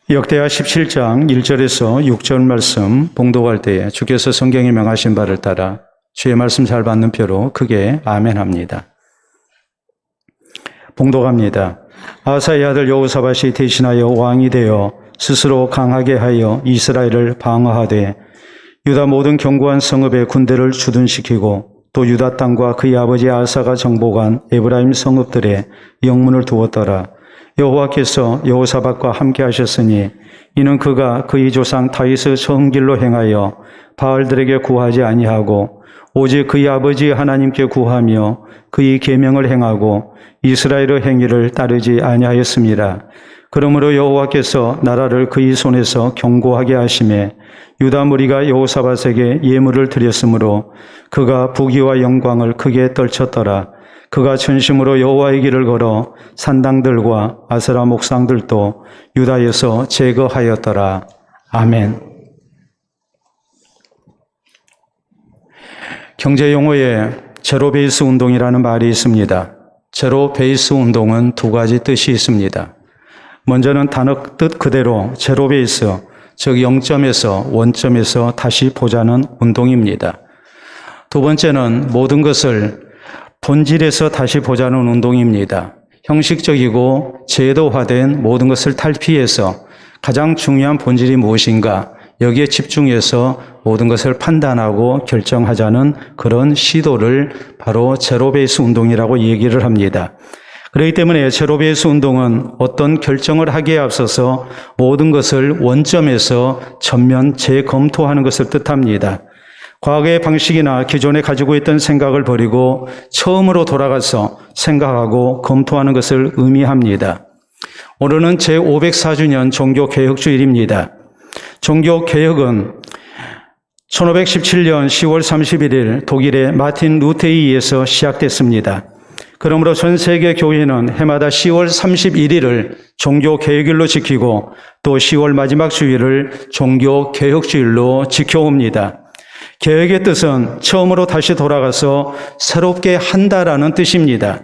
역대하 17장 1절에서 6절 말씀 봉독할 때에 주께서 성경에 명하신 바를 따라 주의 말씀 잘 받는 표로 크게 아멘합니다. 봉독합니다. 아사의 아들 여호사밧이 대신하여 왕이 되어 스스로 강하게 하여 이스라엘을 방어하되 유다 모든 견고한 성읍에 군대를 주둔시키고 또 유다 땅과 그의 아버지 아사가 정복한 에브라임 성읍들에 영문을 두었더라. 여호와께서 여호사밧과 함께 하셨으니 이는 그가 그의 조상 다윗의 정 길로 행하여 바알들에게 구하지 아니하고 오직 그의 아버지 하나님께 구하며 그의 계명을 행하고 이스라엘의 행위를 따르지 아니하였습니다. 그러므로 여호와께서 나라를 그의 손에서 견고하게 하심에 유다 무리가 여호사밧에게 예물을 드렸으므로 그가 부귀와 영광을 크게 떨쳤더라. 그가 전심으로 여호와의 길을 걸어 산당들과 아세라 목상들도 유다에서 제거하였더라. 아멘. 경제 용어에 제로 베이스 운동이라는 말이 있습니다. 제로 베이스 운동은 두 가지 뜻이 있습니다. 먼저는 단어 뜻 그대로 제로 베이스, 즉 0점에서 원점에서 다시 보자는 운동입니다. 두 번째는 모든 것을 본질에서 다시 보자는 운동입니다. 형식적이고 제도화된 모든 것을 탈피해서 가장 중요한 본질이 무엇인가 여기에 집중해서 모든 것을 판단하고 결정하자는 그런 시도를 바로 제로 베이스 운동이라고 얘기를 합니다. 그렇기 때문에 제로 베이스 운동은 어떤 결정을 하기에 앞서서 모든 것을 원점에서 전면 재검토하는 것을 뜻합니다. 과거의 방식이나 기존에 가지고 있던 생각을 버리고 처음으로 돌아가서 생각하고 검토하는 것을 의미합니다. 오늘은 제504주년 종교개혁주일입니다. 종교개혁은 1517년 10월 31일 독일의 마틴 루테에 의해서 시작됐습니다. 그러므로 전 세계 교회는 해마다 10월 31일을 종교개혁일로 지키고 또 10월 마지막 주일을 종교개혁주일로 지켜옵니다. 개혁의 뜻은 처음으로 다시 돌아가서 새롭게 한다라는 뜻입니다.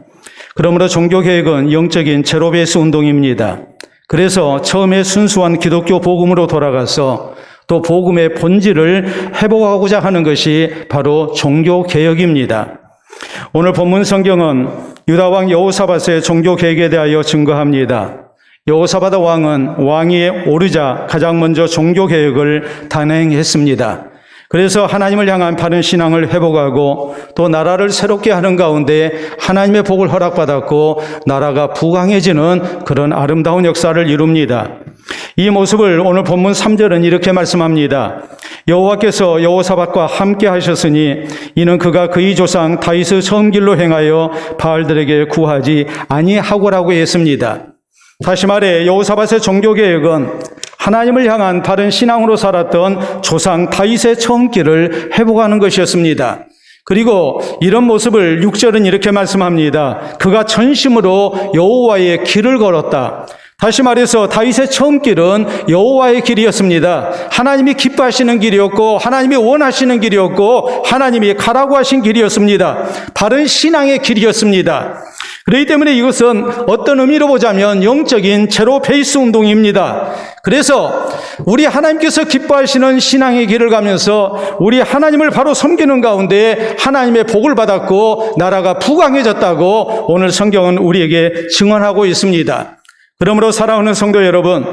그러므로 종교개혁은 영적인 제로 베이스 운동입니다. 그래서 처음에 순수한 기독교 복음으로 돌아가서 또 복음의 본질을 회복하고자 하는 것이 바로 종교개혁입니다. 오늘 본문 성경은 유다왕 여호사밧의 종교개혁에 대하여 증거합니다. 여호사밧 왕은 왕위에 오르자 가장 먼저 종교개혁을 단행했습니다. 그래서 하나님을 향한 바른 신앙을 회복하고 또 나라를 새롭게 하는 가운데 하나님의 복을 허락받았고 나라가 부강해지는 그런 아름다운 역사를 이룹니다. 이 모습을 오늘 본문 3절은 이렇게 말씀합니다. 여호와께서 여호사밧과 함께 하셨으니 이는 그가 그의 조상 다윗의 정 길로 행하여 바알들에게 구하지 아니하고라고 했습니다. 다시 말해 여호사밧의 종교개혁은 하나님을 향한 바른 신앙으로 살았던 조상 다윗의 처음길을 회복하는 것이었습니다. 그리고 이런 모습을 6절은 이렇게 말씀합니다. 그가 전심으로 여호와의 길을 걸었다. 다시 말해서 다윗의 처음 길은 여호와의 길이었습니다. 하나님이 기뻐하시는 길이었고 하나님이 원하시는 길이었고 하나님이 가라고 하신 길이었습니다. 바른 신앙의 길이었습니다. 그렇기 때문에 이것은 어떤 의미로 보자면 영적인 제로 베이스 운동입니다. 그래서 우리 하나님께서 기뻐하시는 신앙의 길을 가면서 우리 하나님을 바로 섬기는 가운데 하나님의 복을 받았고 나라가 부강해졌다고 오늘 성경은 우리에게 증언하고 있습니다. 그러므로 사랑하는 성도 여러분,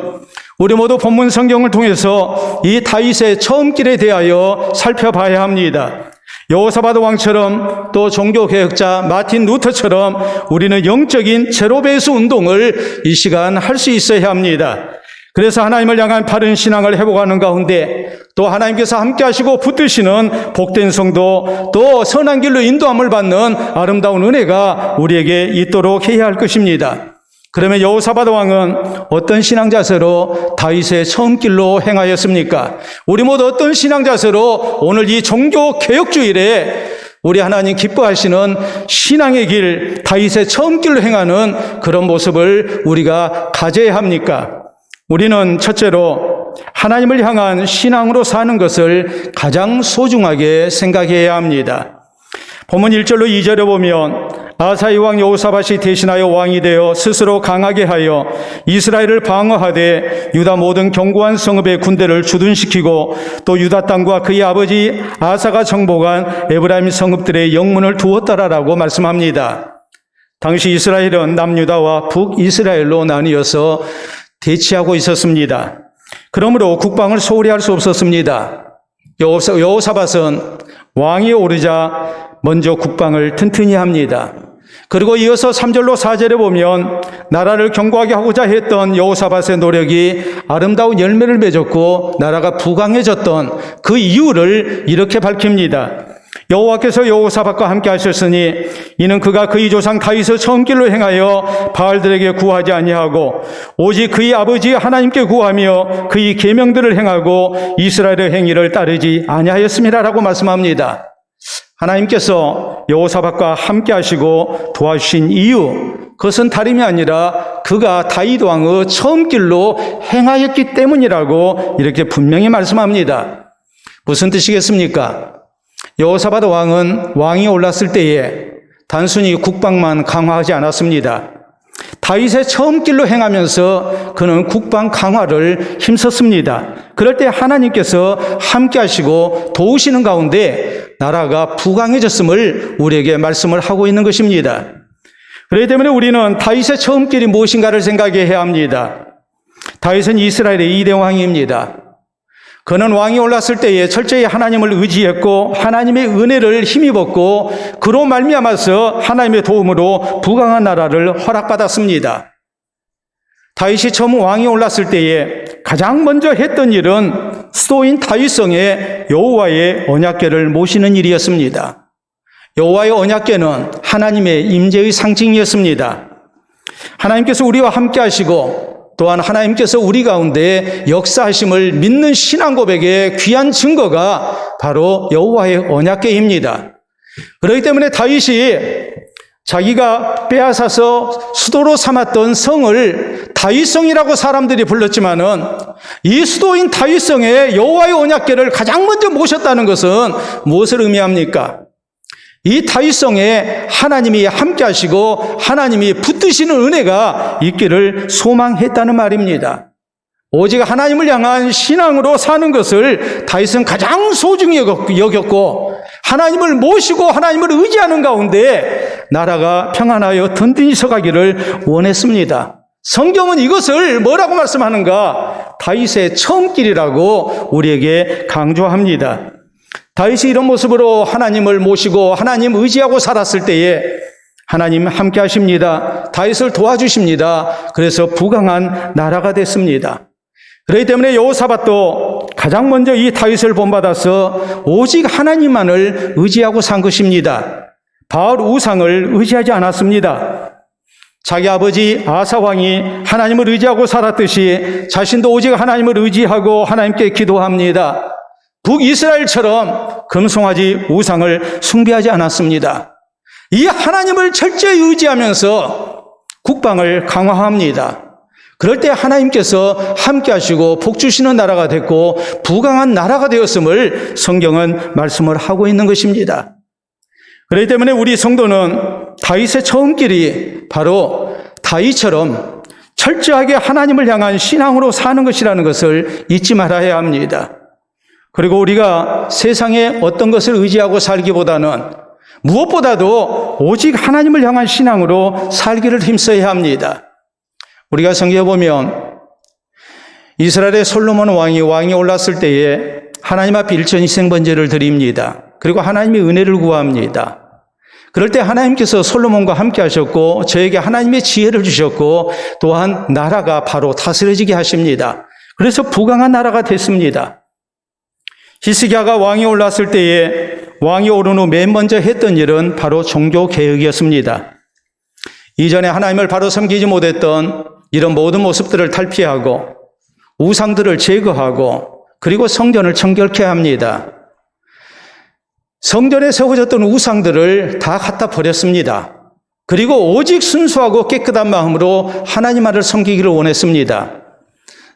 우리 모두 본문 성경을 통해서 이 다윗의 처음 길에 대하여 살펴봐야 합니다. 여호사밧 왕처럼 또 종교개혁자 마틴 루터처럼 우리는 영적인 제로 베이스 운동을 이 시간 할 수 있어야 합니다. 그래서 하나님을 향한 바른 신앙을 회복하는 가운데 또 하나님께서 함께 하시고 붙드시는 복된 성도 또 선한 길로 인도함을 받는 아름다운 은혜가 우리에게 있도록 해야 할 것입니다. 그러면 여호사밧 왕은 어떤 신앙 자세로 다윗의 처음 길로 행하였습니까? 우리 모두 어떤 신앙 자세로 오늘 이 종교개혁주일에 우리 하나님 기뻐하시는 신앙의 길, 다윗의 처음 길로 행하는 그런 모습을 우리가 가져야 합니까? 우리는 첫째로 하나님을 향한 신앙으로 사는 것을 가장 소중하게 생각해야 합니다. 본문 1절로 2절에 보면 아사의 왕 여호사밧이 대신하여 왕이 되어 스스로 강하게 하여 이스라엘을 방어하되 유다 모든 견고한 성읍의 군대를 주둔시키고 또 유다 땅과 그의 아버지 아사가 정복한 에브라임 성읍들의 영문을 두었더라라고 말씀합니다. 당시 이스라엘은 남유다와 북이스라엘로 나뉘어서 대치하고 있었습니다. 그러므로 국방을 소홀히 할 수 없었습니다. 여호사밧은 왕이 오르자 먼저 국방을 튼튼히 합니다. 그리고 이어서 3절로 4절에 보면 나라를 견고하게 하고자 했던 여호사밧의 노력이 아름다운 열매를 맺었고 나라가 부강해졌던 그 이유를 이렇게 밝힙니다. 여호와께서 여호사밧과 함께 하셨으니 이는 그가 그의 조상 다윗의 처음 길로 행하여 바알들에게 구하지 아니하고 오직 그의 아버지 하나님께 구하며 그의 계명들을 행하고 이스라엘의 행위를 따르지 아니하였음이라라고 말씀합니다. 하나님께서 여호사밧과 함께 하시고 도와주신 이유, 그것은 다름이 아니라 그가 다윗 왕의 처음 길로 행하였기 때문이라고 이렇게 분명히 말씀합니다. 무슨 뜻이겠습니까? 여호사밧 왕은 왕이 올랐을 때에 단순히 국방만 강화하지 않았습니다. 다윗의 처음 길로 행하면서 그는 국방 강화를 힘썼습니다. 그럴 때 하나님께서 함께 하시고 도우시는 가운데 나라가 부강해졌음을 우리에게 말씀을 하고 있는 것입니다. 그렇기 때문에 우리는 다윗의 처음 길이 무엇인가를 생각해야 합니다. 다윗은 이스라엘의 2대 왕입니다. 그는 왕이 올랐을 때에 철저히 하나님을 의지했고 하나님의 은혜를 힘입었고 그로 말미암아서 하나님의 도움으로 부강한 나라를 허락받았습니다. 다윗이 처음 왕이 올랐을 때에 가장 먼저 했던 일은 수도인 다윗성에 여호와의 언약궤를 모시는 일이었습니다. 여호와의 언약궤는 하나님의 임재의 상징이었습니다. 하나님께서 우리와 함께 하시고 또한 하나님께서 우리 가운데 역사하심을 믿는 신앙 고백의 귀한 증거가 바로 여호와의 언약궤입니다. 그렇기 때문에 다윗이 자기가 빼앗아서 수도로 삼았던 성을 다윗성이라고 사람들이 불렀지만은 이 수도인 다윗성에 여호와의 언약궤를 가장 먼저 모셨다는 것은 무엇을 의미합니까? 이 다윗성에 하나님이 함께 하시고 하나님이 붙드시는 은혜가 있기를 소망했다는 말입니다. 오직 하나님을 향한 신앙으로 사는 것을 다윗은 가장 소중히 여겼고 하나님을 모시고 하나님을 의지하는 가운데 나라가 평안하여 든든히 서가기를 원했습니다. 성경은 이것을 뭐라고 말씀하는가? 다윗의 처음 길이라고 우리에게 강조합니다. 다윗이 이런 모습으로 하나님을 모시고 하나님 의지하고 살았을 때에 하나님 함께 하십니다. 다윗을 도와주십니다. 그래서 부강한 나라가 됐습니다. 그렇기 때문에 여호사밧도 가장 먼저 이 다윗을 본받아서 오직 하나님만을 의지하고 산 것입니다. 바알 우상을 의지하지 않았습니다. 자기 아버지 아사 왕이 하나님을 의지하고 살았듯이 자신도 오직 하나님을 의지하고 하나님께 기도합니다. 북이스라엘처럼 금송아지 우상을 숭배하지 않았습니다. 이 하나님을 철저히 의지하면서 국방을 강화합니다. 그럴 때 하나님께서 함께 하시고 복 주시는 나라가 됐고 부강한 나라가 되었음을 성경은 말씀을 하고 있는 것입니다. 그렇기 때문에 우리 성도는 다윗의 처음 길이 바로 다윗처럼 철저하게 하나님을 향한 신앙으로 사는 것이라는 것을 잊지 말아야 합니다. 그리고 우리가 세상에 어떤 것을 의지하고 살기보다는 무엇보다도 오직 하나님을 향한 신앙으로 살기를 힘써야 합니다. 우리가 성경에 보면 이스라엘의 솔로몬 왕이 올랐을 때에 하나님 앞에 일천희생번제를 드립니다. 그리고 하나님의 은혜를 구합니다. 그럴 때 하나님께서 솔로몬과 함께 하셨고 저에게 하나님의 지혜를 주셨고 또한 나라가 바로 다스려지게 하십니다. 그래서 부강한 나라가 됐습니다. 히스기야가 왕이 올랐을 때에 왕이 오른 후 맨 먼저 했던 일은 바로 종교개혁이었습니다. 이전에 하나님을 바로 섬기지 못했던 이런 모든 모습들을 탈피하고 우상들을 제거하고 그리고 성전을 청결케 합니다. 성전에 세워졌던 우상들을 다 갖다 버렸습니다. 그리고 오직 순수하고 깨끗한 마음으로 하나님만을 섬기기를 원했습니다.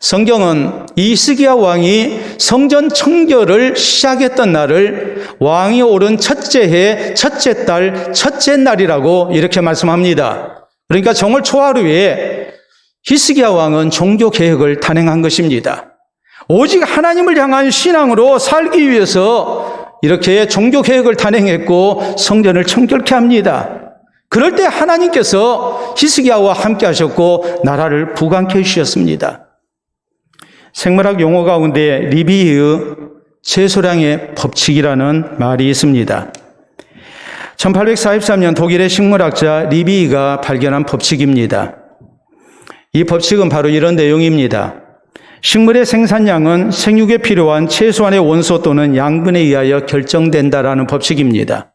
성경은 이 히스기야 왕이 성전 청결을 시작했던 날을 왕이 오른 첫째 해, 첫째 달, 첫째 날이라고 이렇게 말씀합니다. 그러니까 정월 초하루에 히스기야 왕은 종교 개혁을 단행한 것입니다. 오직 하나님을 향한 신앙으로 살기 위해서 이렇게 종교 개혁을 단행했고 성전을 청결케 합니다. 그럴 때 하나님께서 히스기야와 함께 하셨고 나라를 부강케 해주셨습니다. 생물학 용어 가운데 리비의 채소량의 법칙이라는 말이 있습니다. 1843년 독일의 식물학자 리비가 발견한 법칙입니다. 이 법칙은 바로 이런 내용입니다. 식물의 생산량은 생육에 필요한 최소한의 원소 또는 양분에 의하여 결정된다라는 법칙입니다.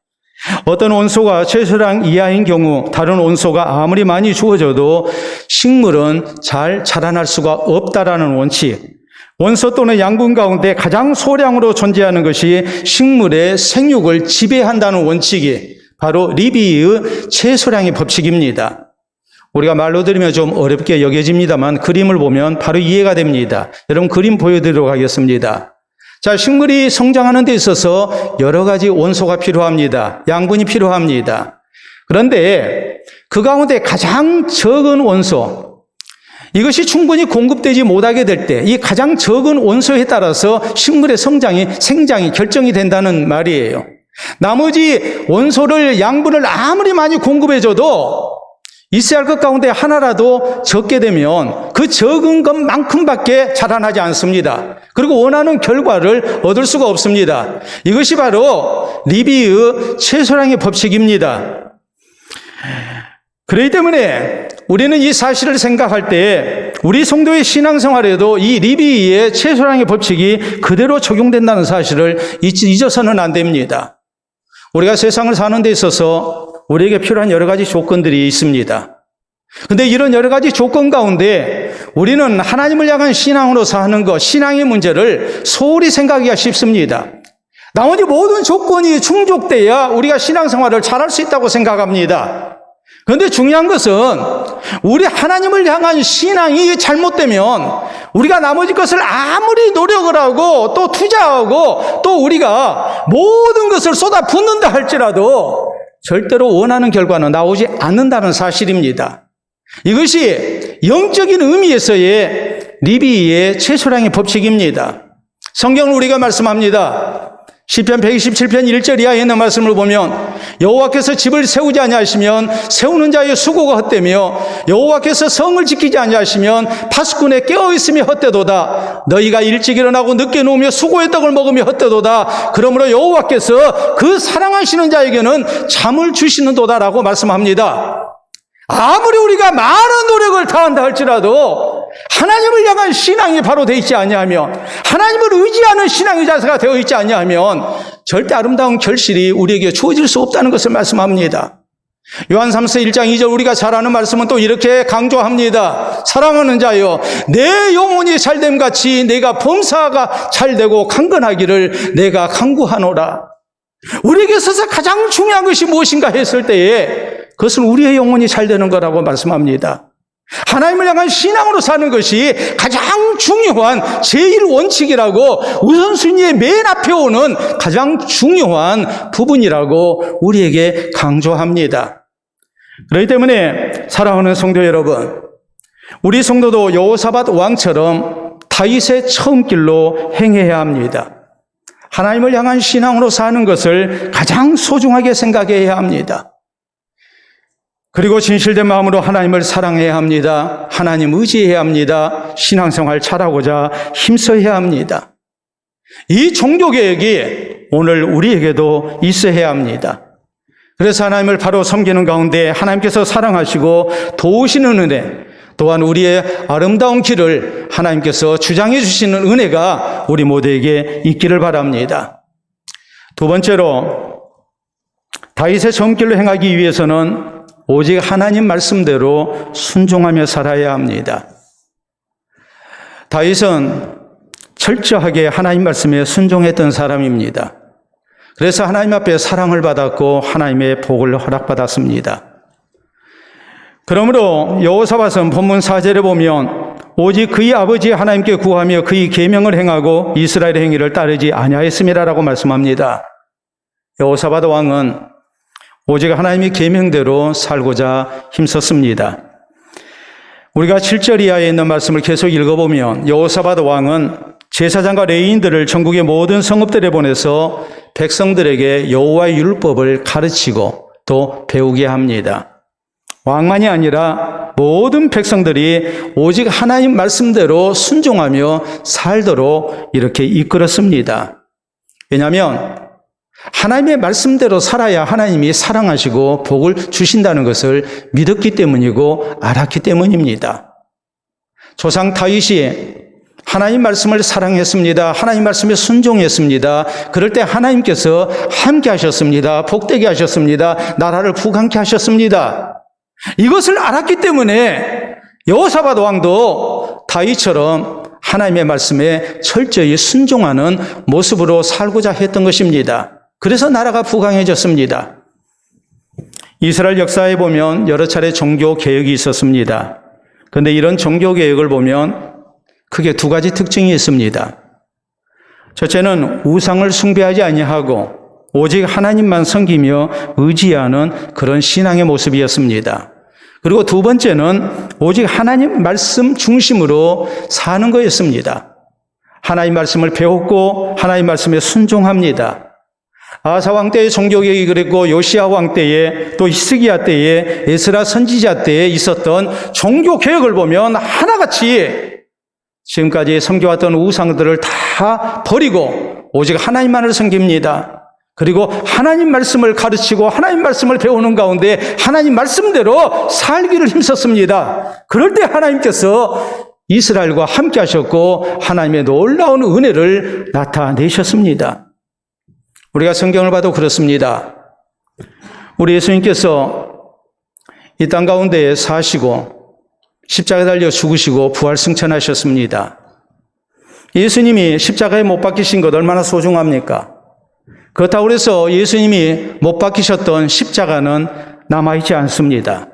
어떤 원소가 최소량 이하인 경우 다른 원소가 아무리 많이 주어져도 식물은 잘 자라날 수가 없다라는 원칙. 원소 또는 양분 가운데 가장 소량으로 존재하는 것이 식물의 생육을 지배한다는 원칙이 바로 리비의 최소량의 법칙입니다. 우리가 말로 들으면 좀 어렵게 여겨집니다만 그림을 보면 바로 이해가 됩니다. 여러분 그림 보여드리도록 하겠습니다. 자, 식물이 성장하는 데 있어서 여러 가지 원소가 필요합니다. 양분이 필요합니다. 그런데 그 가운데 가장 적은 원소, 이것이 충분히 공급되지 못하게 될 때 이 가장 적은 원소에 따라서 식물의 생장이 결정이 된다는 말이에요. 나머지 원소를, 양분을 아무리 많이 공급해줘도 있어야 할 것 가운데 하나라도 적게 되면 그 적은 것만큼밖에 자라나지 않습니다. 그리고 원하는 결과를 얻을 수가 없습니다. 이것이 바로 리비의 최소량의 법칙입니다. 그렇기 때문에 우리는 이 사실을 생각할 때 우리 성도의 신앙생활에도 이 리비의 최소량의 법칙이 그대로 적용된다는 사실을 잊어서는 안 됩니다. 우리가 세상을 사는 데 있어서 우리에게 필요한 여러 가지 조건들이 있습니다. 그런데 이런 여러 가지 조건 가운데 우리는 하나님을 향한 신앙으로 사는 것, 신앙의 문제를 소홀히 생각하기가 쉽습니다. 나머지 모든 조건이 충족돼야 우리가 신앙생활을 잘할 수 있다고 생각합니다. 그런데 중요한 것은 우리 하나님을 향한 신앙이 잘못되면 우리가 나머지 것을 아무리 노력을 하고 또 투자하고 또 우리가 모든 것을 쏟아붓는다 할지라도 절대로 원하는 결과는 나오지 않는다는 사실입니다. 이것이 영적인 의미에서의 리비의 최소량의 법칙입니다. 성경을 우리가 말씀합니다. 시편 127편 1절 이하에 있는 말씀을 보면 여호와께서 집을 세우지 아니하시면 세우는 자의 수고가 헛되며 여호와께서 성을 지키지 아니하시면 파수꾼의 깨어있음이 헛되도다. 너희가 일찍 일어나고 늦게 누우며 수고의 떡을 먹으며 헛되도다. 그러므로 여호와께서 그 사랑하시는 자에게는 잠을 주시는도다라고 말씀합니다. 아무리 우리가 많은 노력을 다한다 할지라도 하나님을 향한 신앙이 바로 되어 있지 아니하면, 하나님을 의지하는 신앙의 자세가 되어 있지 아니하면 절대 아름다운 결실이 우리에게 주어질 수 없다는 것을 말씀합니다. 요한 3서 1장 2절 우리가 잘 아는 말씀은 또 이렇게 강조합니다. 사랑하는 자여, 내 영혼이 잘됨 같이 내가 범사가 잘되고 강건하기를 내가 간구하노라. 우리에게 있어서 가장 중요한 것이 무엇인가 했을 때에 그것은 우리의 영혼이 잘되는 거라고 말씀합니다. 하나님을 향한 신앙으로 사는 것이 가장 중요한 제1원칙이라고, 우선순위의 맨 앞에 오는 가장 중요한 부분이라고 우리에게 강조합니다. 그렇기 때문에 사랑하는 성도 여러분, 우리 성도도 여호사밧 왕처럼 다윗의 처음 길로 행해야 합니다. 하나님을 향한 신앙으로 사는 것을 가장 소중하게 생각해야 합니다. 그리고 진실된 마음으로 하나님을 사랑해야 합니다. 하나님 의지해야 합니다. 신앙생활 잘하고자 힘써야 합니다. 이 종교개혁이 오늘 우리에게도 있어야 합니다. 그래서 하나님을 바로 섬기는 가운데 하나님께서 사랑하시고 도우시는 은혜, 또한 우리의 아름다운 길을 하나님께서 주장해 주시는 은혜가 우리 모두에게 있기를 바랍니다. 두 번째로, 다윗의 정길로 행하기 위해서는 오직 하나님 말씀대로 순종하며 살아야 합니다. 다윗은 철저하게 하나님 말씀에 순종했던 사람입니다. 그래서 하나님 앞에 사랑을 받았고 하나님의 복을 허락받았습니다. 그러므로 여호사밧은 본문 4절에 보면 오직 그의 아버지 하나님께 구하며 그의 계명을 행하고 이스라엘의 행위를 따르지 아니하였음이라라고 말씀합니다. 여호사밧 왕은 오직 하나님의 계명대로 살고자 힘썼습니다. 우리가 7절 이하에 있는 말씀을 계속 읽어보면 여호사밧 왕은 제사장과 레위인들을 전국의 모든 성읍들에 보내서 백성들에게 여호와의 율법을 가르치고 또 배우게 합니다. 왕만이 아니라 모든 백성들이 오직 하나님 말씀대로 순종하며 살도록 이렇게 이끌었습니다. 왜냐하면 하나님의 말씀대로 살아야 하나님이 사랑하시고 복을 주신다는 것을 믿었기 때문이고 알았기 때문입니다. 조상 다윗이 하나님 말씀을 사랑했습니다. 하나님 말씀에 순종했습니다. 그럴 때 하나님께서 함께 하셨습니다. 복되게 하셨습니다. 나라를 부강케 하셨습니다. 이것을 알았기 때문에 여호사밧 왕도 다윗처럼 하나님의 말씀에 철저히 순종하는 모습으로 살고자 했던 것입니다. 그래서 나라가 부강해졌습니다. 이스라엘 역사에 보면 여러 차례 종교 개혁이 있었습니다. 그런데 이런 종교 개혁을 보면 크게 두 가지 특징이 있습니다. 첫째는 우상을 숭배하지 아니하고 오직 하나님만 섬기며 의지하는 그런 신앙의 모습이었습니다. 그리고 두 번째는 오직 하나님 말씀 중심으로 사는 거였습니다. 하나님 말씀을 배웠고 하나님 말씀에 순종합니다. 아사 왕 때의 종교개혁이 그랬고 요시야 왕 때에 또 히스기야 때에 에스라 선지자 때에 있었던 종교개혁을 보면 하나같이 지금까지 섬겨왔던 우상들을 다 버리고 오직 하나님만을 섬깁니다. 그리고 하나님 말씀을 가르치고 하나님 말씀을 배우는 가운데 하나님 말씀대로 살기를 힘썼습니다. 그럴 때 하나님께서 이스라엘과 함께 하셨고 하나님의 놀라운 은혜를 나타내셨습니다. 우리가 성경을 봐도 그렇습니다. 우리 예수님께서 이 땅 가운데 사시고 십자가에 달려 죽으시고 부활 승천하셨습니다. 예수님이 십자가에 못 박히신 것 얼마나 소중합니까? 그렇다고 해서 예수님이 못 박히셨던 십자가는 남아있지 않습니다.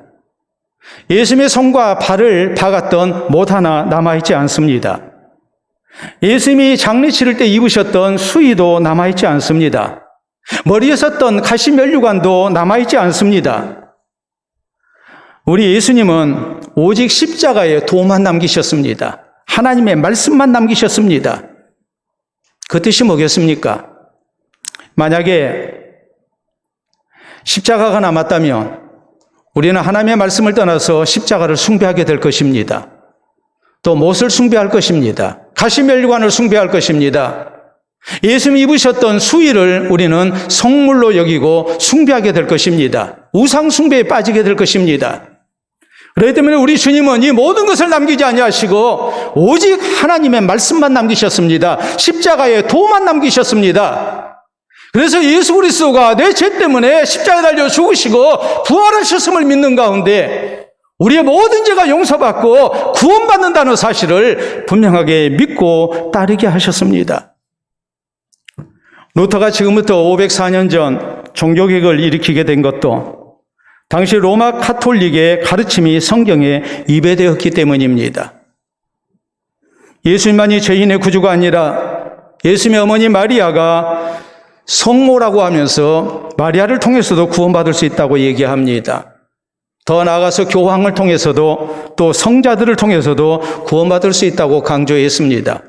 예수님의 손과 발을 박았던 못 하나 남아있지 않습니다. 예수님이 장례 치를 때 입으셨던 수의도 남아있지 않습니다. 머리에 썼던 가시면류관도 남아있지 않습니다. 우리 예수님은 오직 십자가에 도만 남기셨습니다. 하나님의 말씀만 남기셨습니다. 그 뜻이 뭐겠습니까? 만약에 십자가가 남았다면 우리는 하나님의 말씀을 떠나서 십자가를 숭배하게 될 것입니다. 또 못을 숭배할 것입니다. 가시면류관을 숭배할 것입니다. 예수님이 입으셨던 수의를 우리는 성물로 여기고 숭배하게 될 것입니다. 우상 숭배에 빠지게 될 것입니다. 그렇기 때문에 우리 주님은 이 모든 것을 남기지 아니하시고 오직 하나님의 말씀만 남기셨습니다. 십자가에 도만 남기셨습니다. 그래서 예수 그리스도가 내 죄 때문에 십자가에 달려 죽으시고 부활하셨음을 믿는 가운데 우리의 모든 죄가 용서받고 구원받는다는 사실을 분명하게 믿고 따르게 하셨습니다. 루터가 지금부터 504년 전 종교개혁을 일으키게 된 것도 당시 로마 카톨릭의 가르침이 성경에 위배되었기 때문입니다. 예수님만이 죄인의 구주가 아니라 예수님의 어머니 마리아가 성모라고 하면서 마리아를 통해서도 구원받을 수 있다고 얘기합니다. 더 나아가서 교황을 통해서도 또 성자들을 통해서도 구원받을 수 있다고 강조했습니다.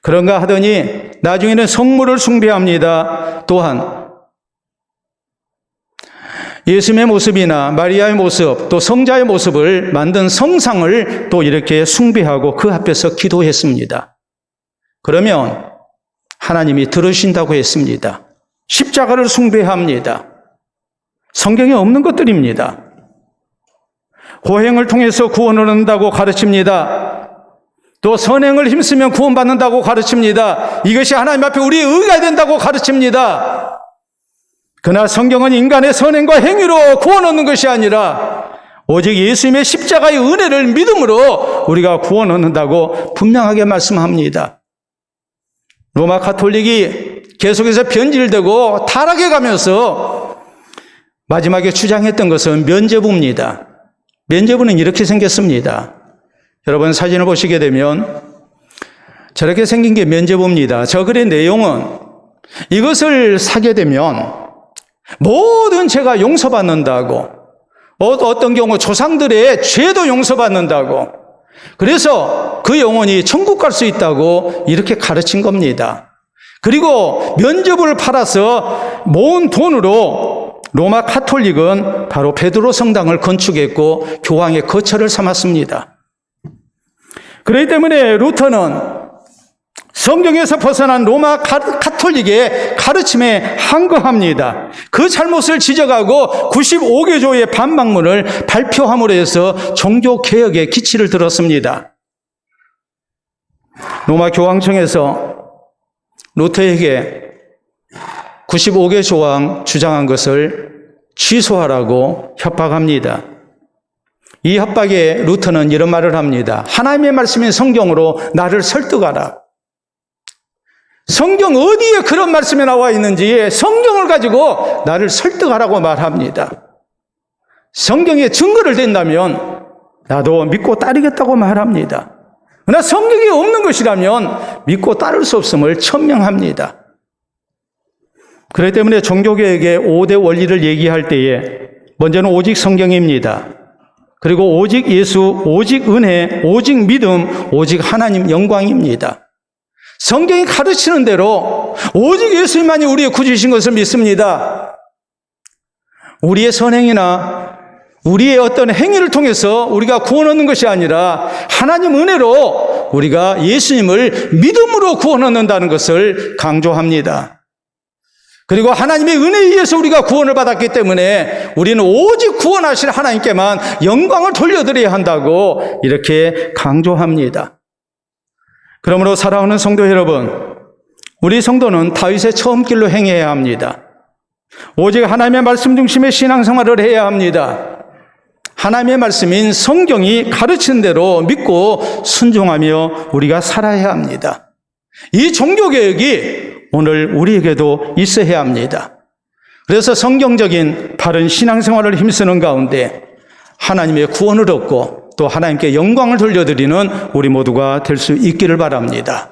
그런가 하더니 나중에는 성물을 숭배합니다. 또한 예수님의 모습이나 마리아의 모습 또 성자의 모습을 만든 성상을 또 이렇게 숭배하고 그 앞에서 기도했습니다. 그러면 하나님이 들으신다고 했습니다. 십자가를 숭배합니다. 성경에 없는 것들입니다. 고행을 통해서 구원을 얻는다고 가르칩니다. 또 선행을 힘쓰면 구원받는다고 가르칩니다. 이것이 하나님 앞에 우리의 의가 된다고 가르칩니다. 그러나 성경은 인간의 선행과 행위로 구원 얻는 것이 아니라 오직 예수님의 십자가의 은혜를 믿음으로 우리가 구원 얻는다고 분명하게 말씀합니다. 로마 가톨릭이 계속해서 변질되고 타락해 가면서 마지막에 주장했던 것은 면죄부입니다. 면죄부는 이렇게 생겼습니다. 여러분 사진을 보시게 되면 저렇게 생긴 게 면죄부입니다. 저 글의 내용은 이것을 사게 되면 모든 죄가 용서받는다고, 어떤 경우 조상들의 죄도 용서받는다고, 그래서 그 영혼이 천국 갈 수 있다고 이렇게 가르친 겁니다. 그리고 면죄부를 팔아서 모은 돈으로 로마 카톨릭은 바로 베드로 성당을 건축했고 교황의 거처를 삼았습니다. 그렇기 때문에 루터는 성경에서 벗어난 로마 카톨릭의 가르침에 항거합니다. 그 잘못을 지적하고 95개조의 반박문을 발표함으로 해서 종교개혁의 기치를 들었습니다. 로마 교황청에서 루터에게 95개 조항 주장한 것을 취소하라고 협박합니다. 이 협박에 루터는 이런 말을 합니다. 하나님의 말씀인 성경으로 나를 설득하라. 성경 어디에 그런 말씀이 나와 있는지 성경을 가지고 나를 설득하라고 말합니다. 성경에 증거를 댄다면 나도 믿고 따르겠다고 말합니다. 그러나 성경에 없는 것이라면 믿고 따를 수 없음을 천명합니다. 그렇기 때문에 종교개혁의 5대 원리를 얘기할 때에 먼저는 오직 성경입니다. 그리고 오직 예수, 오직 은혜, 오직 믿음, 오직 하나님 영광입니다. 성경이 가르치는 대로 오직 예수님만이 우리의 구주이신 것을 믿습니다. 우리의 선행이나 우리의 어떤 행위를 통해서 우리가 구원 얻는 것이 아니라 하나님 은혜로 우리가 예수님을 믿음으로 구원 얻는다는 것을 강조합니다. 그리고 하나님의 은혜에 의해서 우리가 구원을 받았기 때문에 우리는 오직 구원하실 하나님께만 영광을 돌려드려야 한다고 이렇게 강조합니다. 그러므로 사랑하는 성도 여러분, 우리 성도는 다윗의 처음 길로 행해야 합니다. 오직 하나님의 말씀 중심의 신앙생활을 해야 합니다. 하나님의 말씀인 성경이 가르치는 대로 믿고 순종하며 우리가 살아야 합니다. 이 종교개혁이 오늘 우리에게도 있어야 합니다. 그래서 성경적인 바른 신앙생활을 힘쓰는 가운데 하나님의 구원을 얻고 또 하나님께 영광을 돌려드리는 우리 모두가 될 수 있기를 바랍니다.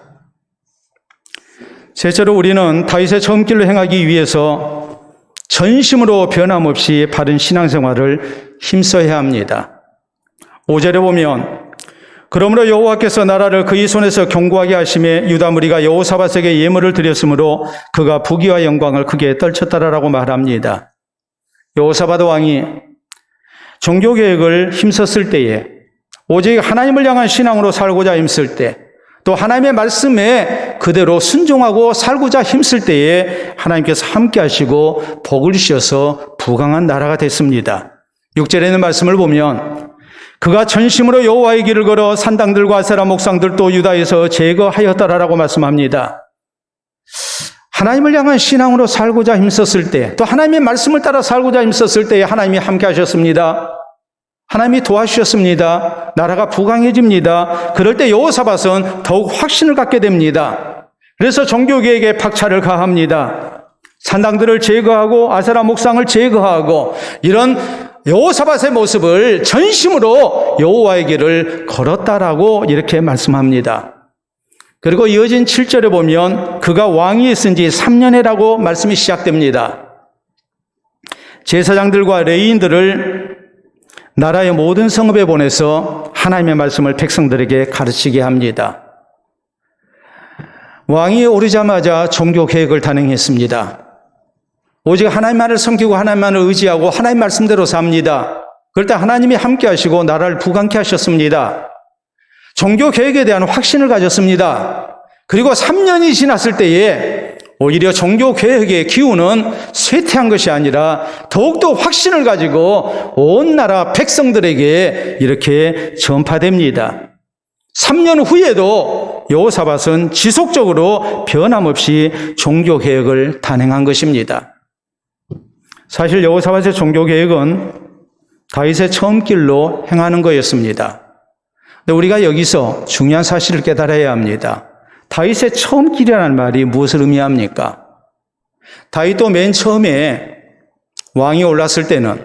셋째로 우리는 다윗의 처음 길로 행하기 위해서 전심으로 변함없이 바른 신앙생활을 힘써야 합니다. 5절에 보면 그러므로 여호와께서 나라를 그의 손에서 견고하게 하심에 유다 무리가 여호사밧에게 예물을 드렸으므로 그가 부귀와 영광을 크게 떨쳤다라고 말합니다. 여호사밧 왕이 종교개혁을 힘썼을 때에 오직 하나님을 향한 신앙으로 살고자 힘쓸 때, 또 하나님의 말씀에 그대로 순종하고 살고자 힘쓸 때에 하나님께서 함께 하시고 복을 주셔서 부강한 나라가 됐습니다. 6절에 있는 말씀을 보면 그가 전심으로 여호와의 길을 걸어 산당들과 아세라 목상들 또 유다에서 제거하였더라라고 말씀합니다. 하나님을 향한 신앙으로 살고자 힘썼을 때, 또 하나님의 말씀을 따라 살고자 힘썼을 때에 하나님이 함께 하셨습니다. 하나님이 도와주셨습니다. 나라가 부강해집니다. 그럴 때 여호사밧은 더욱 확신을 갖게 됩니다. 그래서 종교개혁에 박차를 가합니다. 산당들을 제거하고 아세라 목상을 제거하고 이런 여호사밧의 모습을 전심으로 여호와의 길을 걸었다라고 이렇게 말씀합니다. 그리고 이어진 7절에 보면 그가 왕위에 쓴 지 3년이라고 말씀이 시작됩니다. 제사장들과 레위인들을 나라의 모든 성읍에 보내서 하나님의 말씀을 백성들에게 가르치게 합니다. 왕위에 오르자마자 종교개혁을 단행했습니다. 오직 하나님만을 섬기고 하나님만을 의지하고 하나님 말씀대로 삽니다. 그럴 때 하나님이 함께 하시고 나라를 부강케 하셨습니다. 종교개혁에 대한 확신을 가졌습니다. 그리고 3년이 지났을 때에 오히려 종교개혁의 기운은 쇠퇴한 것이 아니라 더욱더 확신을 가지고 온 나라 백성들에게 이렇게 전파됩니다. 3년 후에도 여호사밧은 지속적으로 변함없이 종교개혁을 단행한 것입니다. 사실 여호사밧의 종교개혁은 다윗의 처음 길로 행하는 거였습니다. 근데 우리가 여기서 중요한 사실을 깨달아야 합니다. 다윗의 처음 길이라는 말이 무엇을 의미합니까? 다윗도 맨 처음에 왕이 올랐을 때는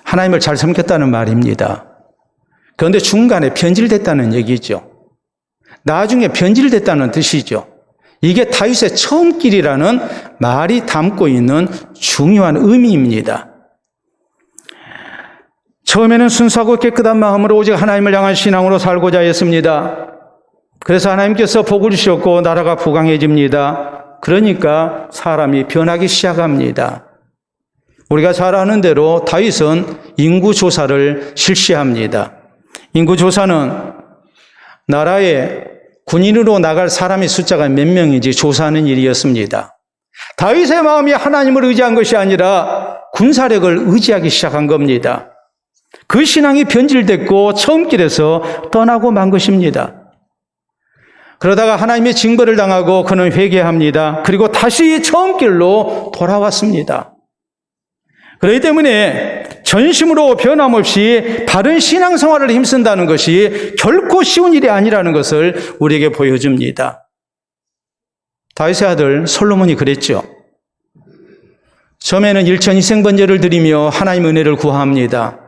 하나님을 잘 섬겼다는 말입니다. 그런데 중간에 변질됐다는 얘기죠. 나중에 변질됐다는 뜻이죠. 이게 다윗의 처음 길이라는 말이 담고 있는 중요한 의미입니다. 처음에는 순수하고 깨끗한 마음으로 오직 하나님을 향한 신앙으로 살고자 했습니다. 그래서 하나님께서 복을 주셨고 나라가 부강해집니다. 그러니까 사람이 변하기 시작합니다. 우리가 잘 아는 대로 다윗은 인구조사를 실시합니다. 인구조사는 나라에 군인으로 나갈 사람의 숫자가 몇 명인지 조사하는 일이었습니다. 다윗의 마음이 하나님을 의지한 것이 아니라 군사력을 의지하기 시작한 겁니다. 그 신앙이 변질됐고 처음 길에서 떠나고 만 것입니다. 그러다가 하나님의 징벌을 당하고 그는 회개합니다. 그리고 다시 처음 길로 돌아왔습니다. 그렇기 때문에 전심으로 변함없이 바른 신앙생활을 힘쓴다는 것이 결코 쉬운 일이 아니라는 것을 우리에게 보여줍니다. 다윗의 아들 솔로몬이 그랬죠. 처음에는 일천이생번제를 드리며 하나님의 은혜를 구합니다.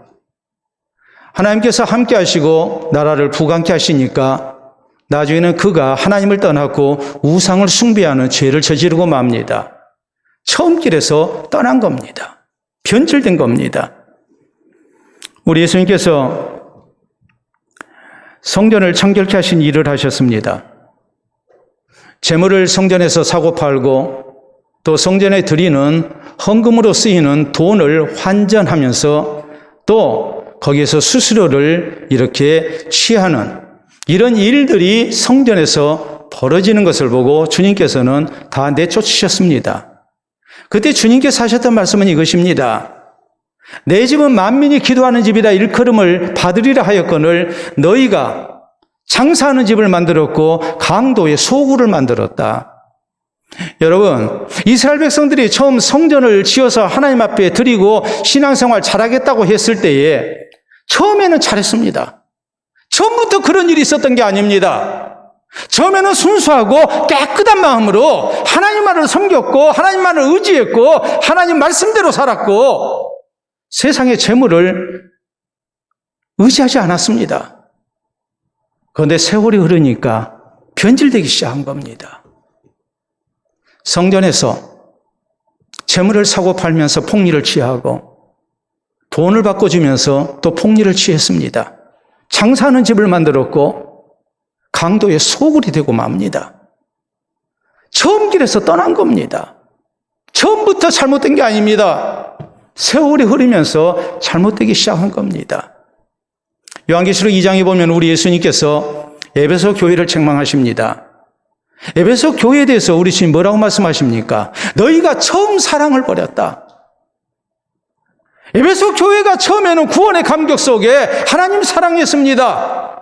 하나님께서 함께 하시고 나라를 부강케 하시니까 나중에는 그가 하나님을 떠났고 우상을 숭배하는 죄를 저지르고 맙니다. 처음 길에서 떠난 겁니다. 변질된 겁니다. 우리 예수님께서 성전을 청결케 하신 일을 하셨습니다. 재물을 성전에서 사고 팔고 또 성전에 드리는 헌금으로 쓰이는 돈을 환전하면서 또 거기에서 수수료를 이렇게 취하는 이런 일들이 성전에서 벌어지는 것을 보고 주님께서는 다 내쫓으셨습니다. 그때 주님께서 하셨던 말씀은 이것입니다. 내 집은 만민이 기도하는 집이라 일컬음을 받으리라 하였거늘 너희가 장사하는 집을 만들었고 강도의 소굴을 만들었다. 여러분, 이스라엘 백성들이 처음 성전을 지어서 하나님 앞에 드리고 신앙생활 잘하겠다고 했을 때에 처음에는 잘했습니다. 처음부터 그런 일이 있었던 게 아닙니다. 처음에는 순수하고 깨끗한 마음으로 하나님만을 섬겼고 하나님만을 의지했고 하나님 말씀대로 살았고 세상의 재물을 의지하지 않았습니다. 그런데 세월이 흐르니까 변질되기 시작한 겁니다. 성전에서 재물을 사고 팔면서 폭리를 취하고 돈을 바꿔주면서 또 폭리를 취했습니다. 장사하는 집을 만들었고 강도의 소굴이 되고 맙니다. 처음 길에서 떠난 겁니다. 처음부터 잘못된 게 아닙니다. 세월이 흐르면서 잘못되기 시작한 겁니다. 요한계시록 2장에 보면 우리 예수님께서 에베소 교회를 책망하십니다. 에베소 교회에 대해서 우리 주님 뭐라고 말씀하십니까? 너희가 처음 사랑을 버렸다. 에베소 교회가 처음에는 구원의 감격 속에 하나님 사랑했습니다.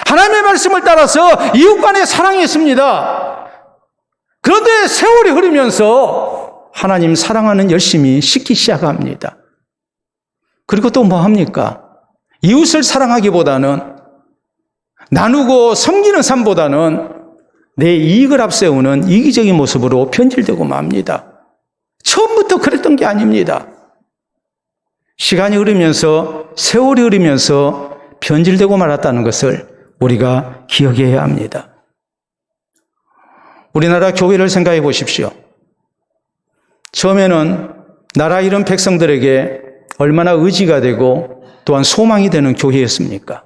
하나님의 말씀을 따라서 이웃 간에 사랑했습니다. 그런데 세월이 흐르면서 하나님 사랑하는 열심히 식기 시작합니다. 그리고 또 뭐 합니까? 이웃을 사랑하기보다는 나누고 섬기는 삶보다는 내 이익을 앞세우는 이기적인 모습으로 변질되고 맙니다. 처음부터 그랬던 게 아닙니다. 시간이 흐르면서 세월이 흐르면서 변질되고 말았다는 것을 우리가 기억해야 합니다. 우리나라 교회를 생각해 보십시오. 처음에는 나라 이런 백성들에게 얼마나 의지가 되고 또한 소망이 되는 교회였습니까?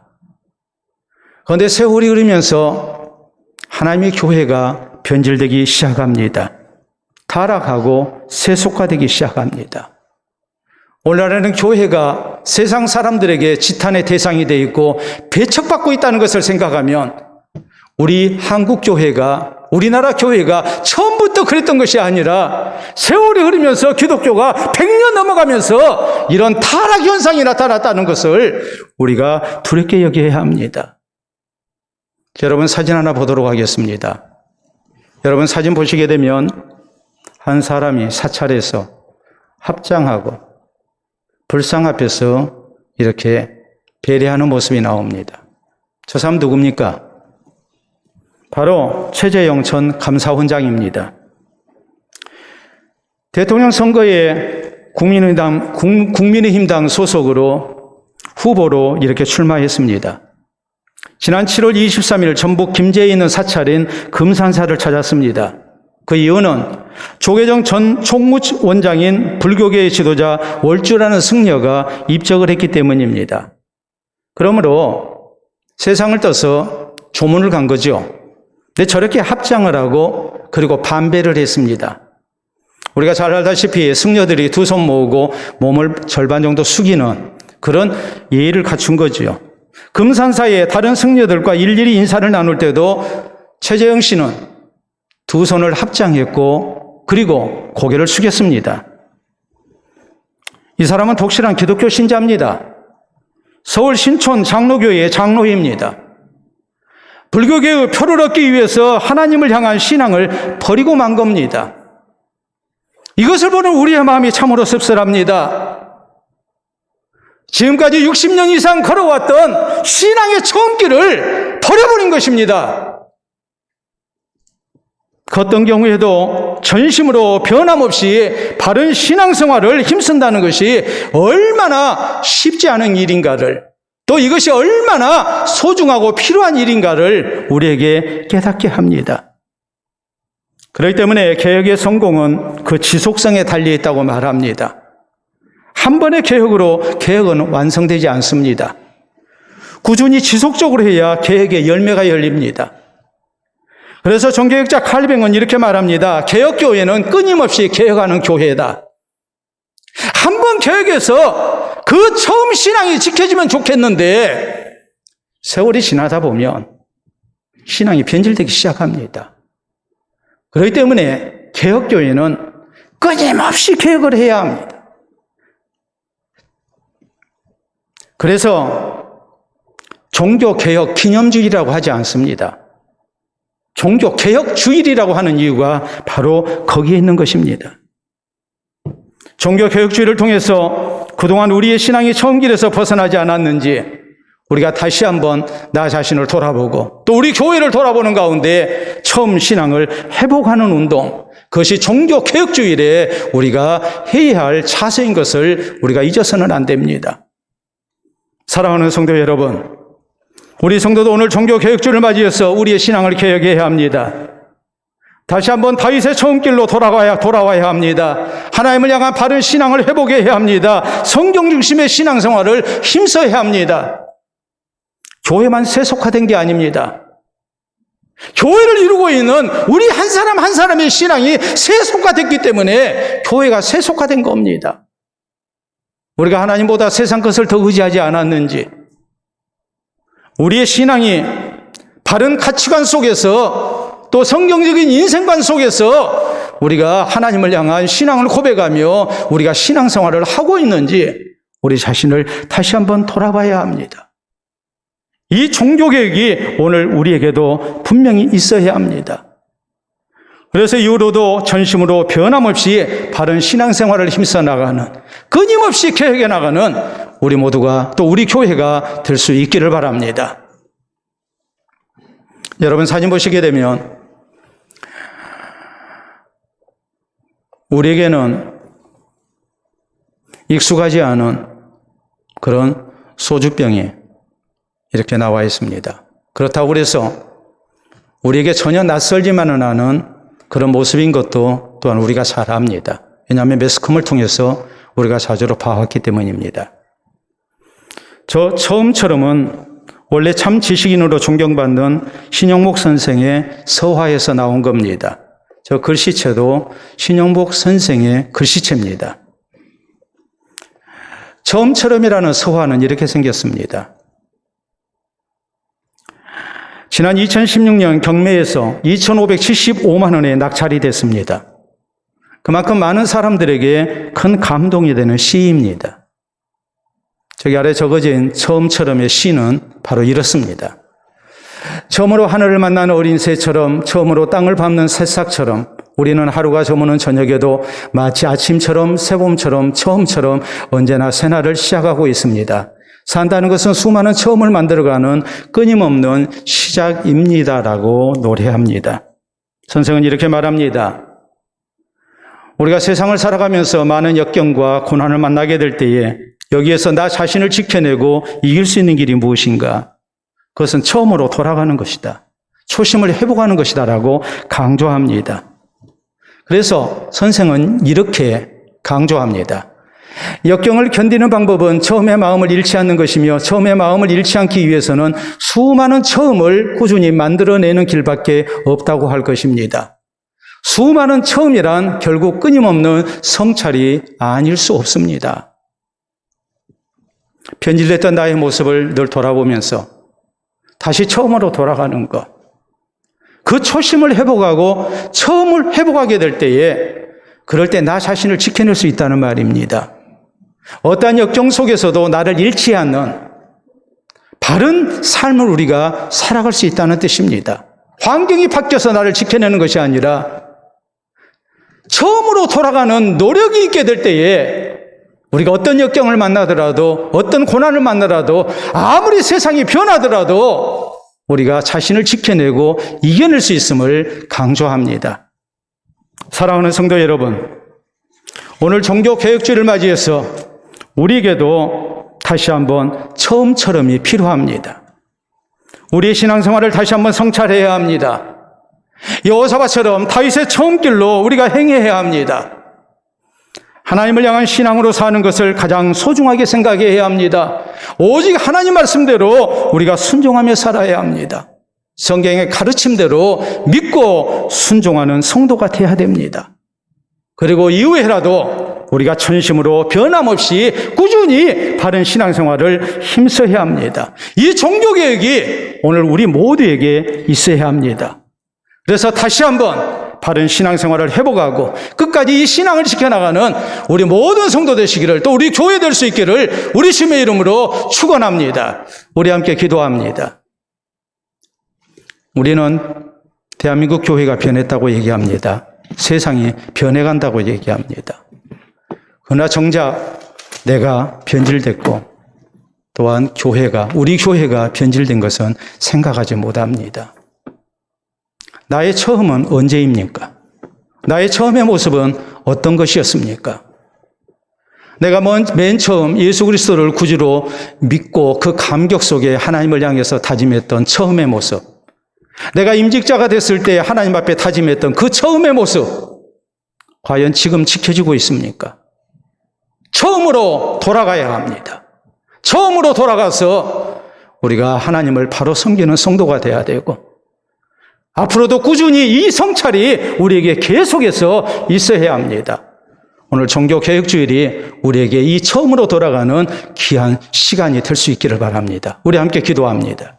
그런데 세월이 흐르면서 하나님의 교회가 변질되기 시작합니다. 타락하고 세속화되기 시작합니다. 오늘날에는 교회가 세상 사람들에게 지탄의 대상이 되어 있고 배척받고 있다는 것을 생각하면 우리 한국 교회가, 우리나라 교회가 처음부터 그랬던 것이 아니라 세월이 흐르면서 기독교가 100년 넘어가면서 이런 타락 현상이 나타났다는 것을 우리가 두렵게 여겨야 합니다. 여러분 사진 하나 보도록 하겠습니다. 여러분 사진 보시게 되면 한 사람이 사찰에서 합장하고 불상 앞에서 이렇게 배례하는 모습이 나옵니다. 저 사람 누굽니까? 바로 최재형 전 감사원장입니다. 대통령 선거에 국민의힘당 소속으로 후보로 이렇게 출마했습니다. 지난 7월 23일 전북 김제에 있는 사찰인 금산사를 찾았습니다. 그 이유는 조계종 전 총무원장인 불교계의 지도자 월주라는 승려가 입적을 했기 때문입니다. 그러므로 세상을 떠서 조문을 간 거죠. 근데 저렇게 합장을 하고 그리고 반배를 했습니다. 우리가 잘 알다시피 승려들이 두 손 모으고 몸을 절반 정도 숙이는 그런 예의를 갖춘 거죠. 금산사의 다른 승려들과 일일이 인사를 나눌 때도 최재형 씨는 두 손을 합장했고 그리고 고개를 숙였습니다. 이 사람은 독실한 기독교 신자입니다. 서울 신촌 장로교회의 장로입니다. 불교계의 표를 얻기 위해서 하나님을 향한 신앙을 버리고 만 겁니다. 이것을 보는 우리의 마음이 참으로 씁쓸합니다. 지금까지 60년 이상 걸어왔던 신앙의 처음 길을 버려버린 것입니다. 그 어떤 경우에도 전심으로 변함없이 바른 신앙생활을 힘쓴다는 것이 얼마나 쉽지 않은 일인가를, 또 이것이 얼마나 소중하고 필요한 일인가를 우리에게 깨닫게 합니다. 그렇기 때문에 개혁의 성공은 그 지속성에 달려있다고 말합니다. 한 번의 개혁으로 개혁은 완성되지 않습니다. 꾸준히 지속적으로 해야 개혁의 열매가 열립니다. 그래서 종교개혁자 칼뱅은 이렇게 말합니다. 개혁교회는 끊임없이 개혁하는 교회다. 한 번 개혁해서 그 처음 신앙이 지켜지면 좋겠는데 세월이 지나다 보면 신앙이 변질되기 시작합니다. 그렇기 때문에 개혁교회는 끊임없이 개혁을 해야 합니다. 그래서 종교개혁 기념주일이라고 하지 않습니다. 종교개혁주일이라고 하는 이유가 바로 거기에 있는 것입니다. 종교개혁주일을 통해서 그동안 우리의 신앙이 처음 길에서 벗어나지 않았는지 우리가 다시 한번 나 자신을 돌아보고 또 우리 교회를 돌아보는 가운데 처음 신앙을 회복하는 운동, 그것이 종교개혁주일에 우리가 해야 할 차세인 것을 우리가 잊어서는 안 됩니다. 사랑하는 성도 여러분, 우리 성도도 오늘 종교개혁주를 맞이해서 우리의 신앙을 개혁해야 합니다. 다시 한번 다윗의 처음 길로 돌아와야 합니다. 하나님을 향한 바른 신앙을 회복해야 합니다. 성경 중심의 신앙생활을 힘써야 합니다. 교회만 세속화된 게 아닙니다. 교회를 이루고 있는 우리 한 사람 한 사람의 신앙이 세속화됐기 때문에 교회가 세속화된 겁니다. 우리가 하나님보다 세상 것을 더 의지하지 않았는지, 우리의 신앙이 바른 가치관 속에서 또 성경적인 인생관 속에서 우리가 하나님을 향한 신앙을 고백하며 우리가 신앙생활을 하고 있는지 우리 자신을 다시 한번 돌아봐야 합니다. 이 종교개혁이 오늘 우리에게도 분명히 있어야 합니다. 그래서 이후로도 전심으로 변함없이 바른 신앙생활을 힘써 나가는, 끊임없이 개혁해 나가는 우리 모두가 또 우리 교회가 될 수 있기를 바랍니다. 여러분 사진 보시게 되면 우리에게는 익숙하지 않은 그런 소주병이 이렇게 나와 있습니다. 그렇다고 해서 우리에게 전혀 낯설지만은 않은 그런 모습인 것도 또한 우리가 잘 압니다. 왜냐하면 매스컴을 통해서 우리가 자주로 봐왔기 때문입니다. 저 처음처럼은 원래 참 지식인으로 존경받는 신영복 선생의 서화에서 나온 겁니다. 저 글씨체도 신영복 선생의 글씨체입니다. 처음처럼이라는 서화는 이렇게 생겼습니다. 지난 2016년 경매에서 2,575만 원에 낙찰이 됐습니다. 그만큼 많은 사람들에게 큰 감동이 되는 시입니다. 저기 아래 적어진 처음처럼의 시는 바로 이렇습니다. 처음으로 하늘을 만나는 어린 새처럼, 처음으로 땅을 밟는 새싹처럼 우리는 하루가 저무는 저녁에도 마치 아침처럼, 새봄처럼, 처음처럼 언제나 새날을 시작하고 있습니다. 산다는 것은 수많은 처음을 만들어가는 끊임없는 시작입니다라고 노래합니다. 선생은 이렇게 말합니다. 우리가 세상을 살아가면서 많은 역경과 고난을 만나게 될 때에 여기에서 나 자신을 지켜내고 이길 수 있는 길이 무엇인가? 그것은 처음으로 돌아가는 것이다. 초심을 회복하는 것이다 라고 강조합니다. 그래서 선생은 이렇게 강조합니다. 역경을 견디는 방법은 처음의 마음을 잃지 않는 것이며 처음의 마음을 잃지 않기 위해서는 수많은 처음을 꾸준히 만들어내는 길밖에 없다고 할 것입니다. 수많은 처음이란 결국 끊임없는 성찰이 아닐 수 없습니다. 변질됐던 나의 모습을 늘 돌아보면서 다시 처음으로 돌아가는 것. 그 초심을 회복하고 처음을 회복하게 될 때에 그럴 때 나 자신을 지켜낼 수 있다는 말입니다. 어떠한 역경 속에서도 나를 잃지 않는 바른 삶을 우리가 살아갈 수 있다는 뜻입니다. 환경이 바뀌어서 나를 지켜내는 것이 아니라 처음으로 돌아가는 노력이 있게 될 때에 우리가 어떤 역경을 만나더라도 어떤 고난을 만나더라도 아무리 세상이 변하더라도 우리가 자신을 지켜내고 이겨낼 수 있음을 강조합니다. 사랑하는 성도 여러분, 오늘 종교개혁주의를 맞이해서 우리에게도 다시 한번 처음처럼이 필요합니다. 우리의 신앙생활을 다시 한번 성찰해야 합니다. 여호사밧처럼 다윗의 처음길로 우리가 행해야 합니다. 하나님을 향한 신앙으로 사는 것을 가장 소중하게 생각해야 합니다. 오직 하나님 말씀대로 우리가 순종하며 살아야 합니다. 성경의 가르침대로 믿고 순종하는 성도가 되어야 됩니다. 그리고 이후에라도 우리가 전심으로 변함없이 꾸준히 바른 신앙생활을 힘써야 합니다. 이 종교개혁이 오늘 우리 모두에게 있어야 합니다. 그래서 다시 한번 바른 신앙생활을 회복하고 끝까지 이 신앙을 지켜나가는 우리 모든 성도 되시기를, 또 우리 교회 될 수 있기를 우리 주님의 이름으로 축원합니다. 우리 함께 기도합니다. 우리는 대한민국 교회가 변했다고 얘기합니다. 세상이 변해간다고 얘기합니다. 그러나 정작 내가 변질됐고 또한 우리 교회가 변질된 것은 생각하지 못합니다. 나의 처음은 언제입니까? 나의 처음의 모습은 어떤 것이었습니까? 내가 맨 처음 예수 그리스도를 구주로 믿고 그 감격 속에 하나님을 향해서 다짐했던 처음의 모습, 내가 임직자가 됐을 때 하나님 앞에 다짐했던 그 처음의 모습, 과연 지금 지켜지고 있습니까? 처음으로 돌아가야 합니다. 처음으로 돌아가서 우리가 하나님을 바로 섬기는 성도가 돼야 되고, 앞으로도 꾸준히 이 성찰이 우리에게 계속해서 있어야 합니다. 오늘 종교개혁주일이 우리에게 이 처음으로 돌아가는 귀한 시간이 될 수 있기를 바랍니다. 우리 함께 기도합니다.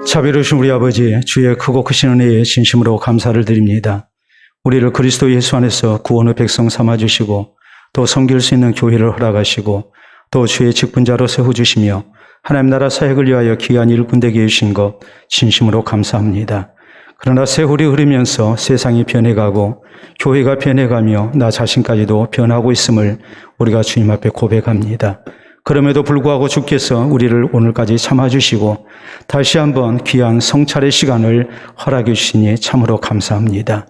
자비로우신 우리 아버지, 주의 크고 크신 은혜에 진심으로 감사를 드립니다. 우리를 그리스도 예수 안에서 구원의 백성 삼아주시고 또 섬길 수 있는 교회를 허락하시고 또 주의 직분자로 세워주시며 하나님 나라 사역을 위하여 귀한 일꾼 되게 해주신 것 진심으로 감사합니다. 그러나 세월이 흐르면서 세상이 변해가고 교회가 변해가며 나 자신까지도 변하고 있음을 우리가 주님 앞에 고백합니다. 그럼에도 불구하고 주께서 우리를 오늘까지 참아주시고 다시 한번 귀한 성찰의 시간을 허락해 주시니 참으로 감사합니다.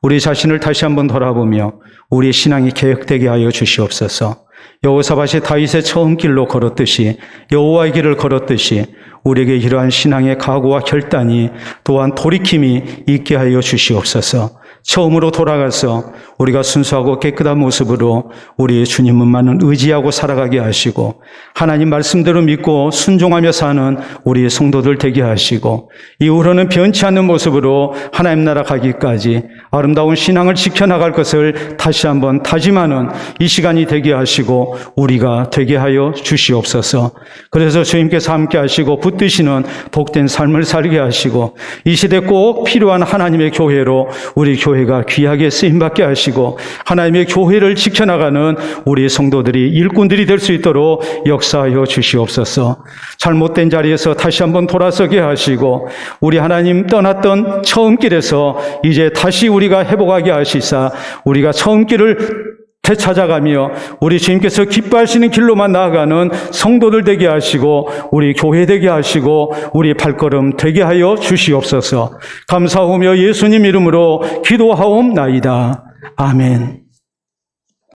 우리 자신을 다시 한번 돌아보며 우리 신앙이 개혁되게 하여 주시옵소서. 여호사밧이 다윗의 처음 길로 걸었듯이, 여호와의 길을 걸었듯이 우리에게 이러한 신앙의 각오와 결단이 또한 돌이킴이 있게 하여 주시옵소서. 처음으로 돌아가서 우리가 순수하고 깨끗한 모습으로 우리의 주님만을 의지하고 살아가게 하시고 하나님 말씀대로 믿고 순종하며 사는 우리의 성도들 되게 하시고 이후로는 변치 않는 모습으로 하나님 나라 가기까지 아름다운 신앙을 지켜나갈 것을 다시 한번 다짐하는 이 시간이 되게 하시고 우리가 되게 하여 주시옵소서. 그래서 주님께서 함께 하시고 붙드시는 복된 삶을 살게 하시고 이 시대 꼭 필요한 하나님의 교회로 우리 교회가 귀하게 쓰임받게 하시고 하나님의 교회를 지켜나가는 우리 성도들이 일꾼들이 될 수 있도록 역사하여 주시옵소서. 잘못된 자리에서 다시 한번 돌아서게 하시고 우리 하나님 떠났던 처음 길에서 이제 다시 우리가 회복하게 하시사 우리가 처음 길을 되찾아가며 우리 주님께서 기뻐하시는 길로만 나아가는 성도들 되게 하시고 우리 교회 되게 하시고 우리 발걸음 되게 하여 주시옵소서. 감사하며 예수님 이름으로 기도하옵나이다. 아멘.